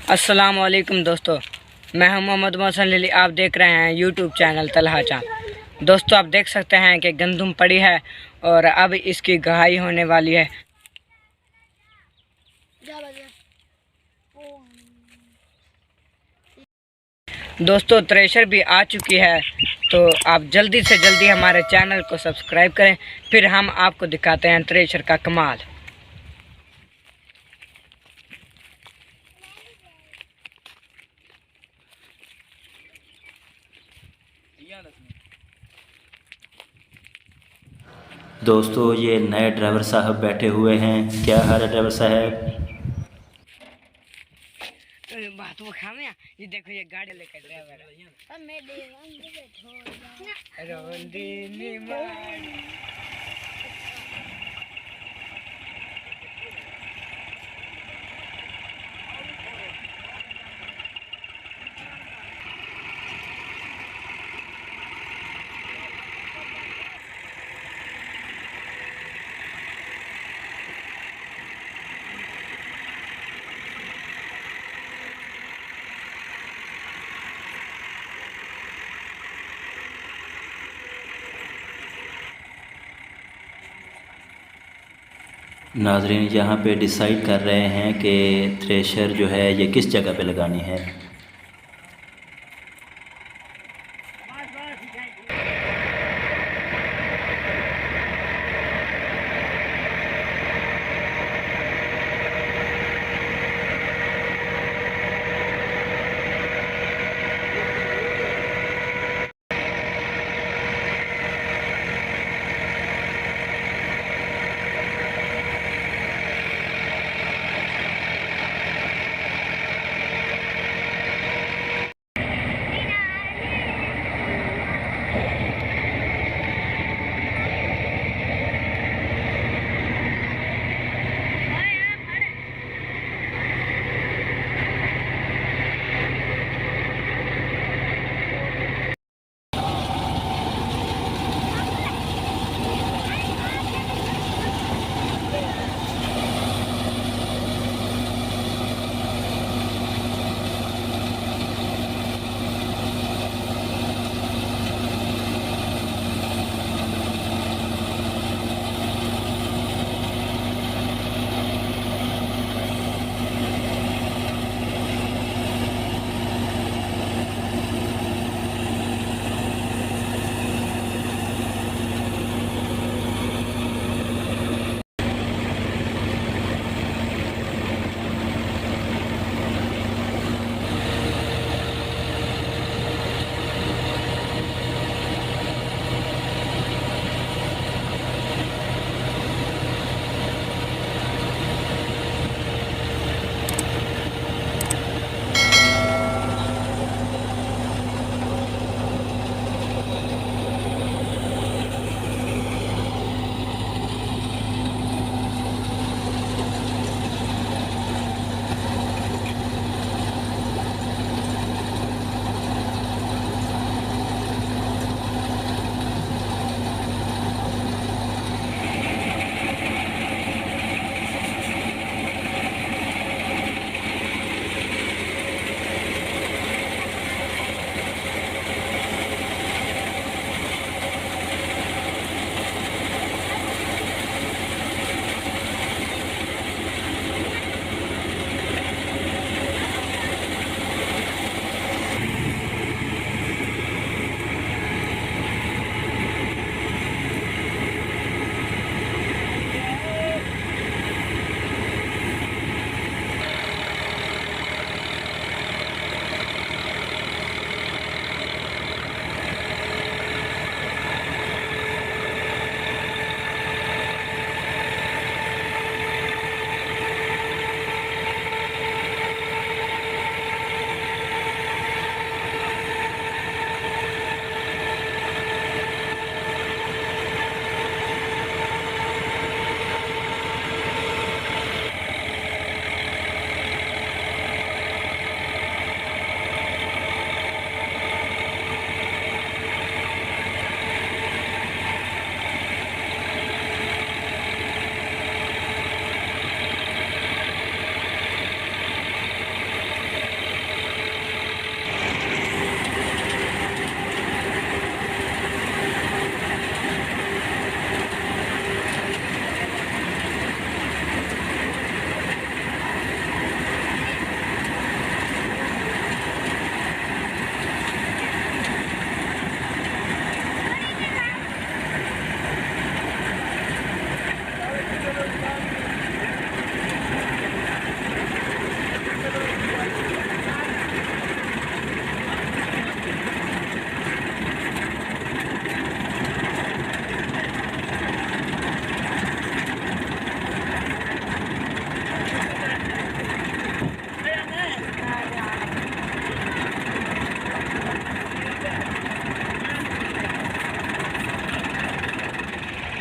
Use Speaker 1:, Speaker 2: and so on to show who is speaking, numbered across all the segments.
Speaker 1: अस्सलाम वालेकुम दोस्तों, मैं हूं मोहम्मद मोहसन लिली। आप देख रहे हैं यूट्यूब चैनल तलहा चांद। दोस्तों, आप देख सकते हैं कि गंदम पड़ी है और अब इसकी गहाई होने वाली है। दोस्तों, थ्रेशर भी आ चुकी है, तो आप जल्दी से जल्दी हमारे चैनल को सब्सक्राइब करें। फिर हम आपको दिखाते हैं थ्रेशर का कमाल।
Speaker 2: दोस्तों, ये नए ड्राइवर साहब बैठे हुए हैं। क्या हाल है ड्राइवर साहब?
Speaker 1: बात वो खामे ये देखो, ये गाड़ी लेकर ड्राइवर
Speaker 2: नाजरीन, यहाँ पे डिसाइड कर रहे हैं कि थ्रेशर जो है ये किस जगह पे लगानी है।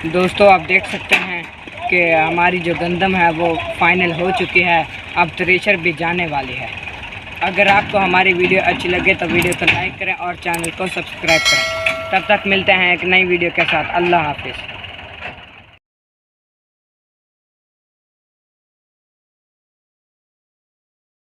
Speaker 1: दोस्तों आप देख सकते हैं कि हमारी जो गंदम है वो फाइनल हो चुकी है, अब थ्रेशर भी जाने वाली है। अगर आपको हमारी वीडियो अच्छी लगे तो वीडियो को लाइक करें और चैनल को सब्सक्राइब करें। तब तक मिलते हैं एक नई वीडियो के साथ। अल्लाह हाफिज़।